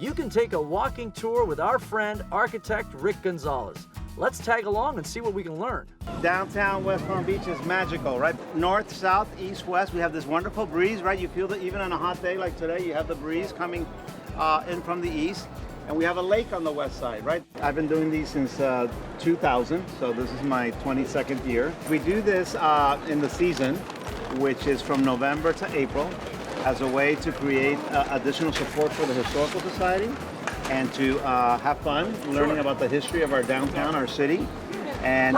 you can take a walking tour with our friend, architect Rick Gonzalez. Let's tag along and see what we can learn. Downtown West Palm Beach is magical, right? North, south, east, west, we have this wonderful breeze, right? You feel that even on a hot day like today, you have the breeze coming in from the east. And we have a lake on the west side, right? I've been doing these since 2000, so this is my 22nd year. We do this in the season, which is from November to April, as a way to create additional support for the Historical Society and to have fun learning about the history of our downtown, our city. And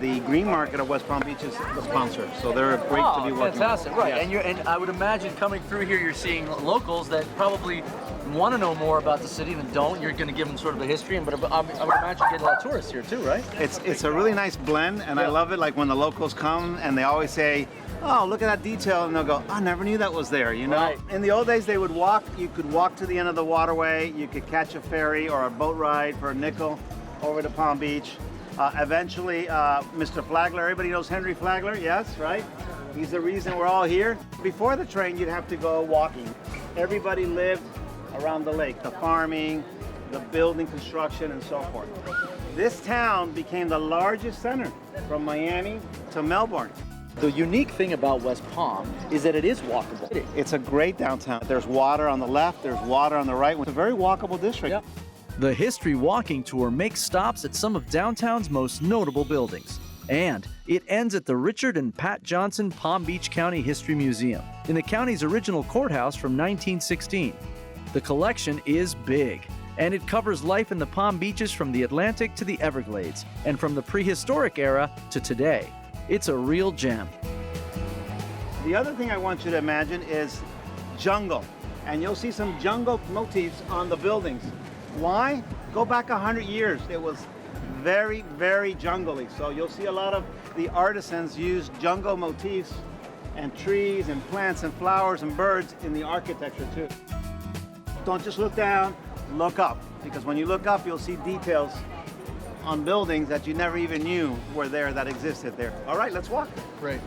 the Green Market of West Palm Beach is the sponsor, so they're great to be working fantastic, with. right? Yes. And I would imagine coming through here, you're seeing locals that probably want to know more about the city than don't. You're going to give them sort of a history, but I would imagine you get a lot of tourists here too, right? It's a really nice blend, and I love it. Like when the locals come and they always say, "Oh, look at that detail," and they'll go, "I never knew that was there." You know, Right. In the old days, they would walk. You could walk to the end of the waterway. You could catch a ferry or a boat ride for a nickel over to Palm Beach. Eventually, Mr. Flagler. Everybody knows Henry Flagler, yes, right? He's the reason we're all here. Before the train, you'd have to go walking. Everybody lived around the lake, the farming, the building construction, and so forth. This town became the largest center from Miami to Melbourne. The unique thing about West Palm is that it is walkable. It's a great downtown. There's water on the left, there's water on the right. It's a very walkable district. Yep. The History Walking Tour makes stops at some of downtown's most notable buildings. And it ends at the Richard and Pat Johnson Palm Beach County History Museum in the county's original courthouse from 1916. The collection is big, and it covers life in the Palm Beaches from the Atlantic to the Everglades, and from the prehistoric era to today. It's a real gem. The other thing I want you to imagine is jungle. And you'll see some jungle motifs on the buildings. Why? Go back 100 years. It was very, very jungly. So you'll see a lot of the artisans use jungle motifs and trees and plants and flowers and birds in the architecture too. Don't just look down, look up. Because when you look up, you'll see details on buildings that you never even knew were there, that existed there. All right, let's walk. Great.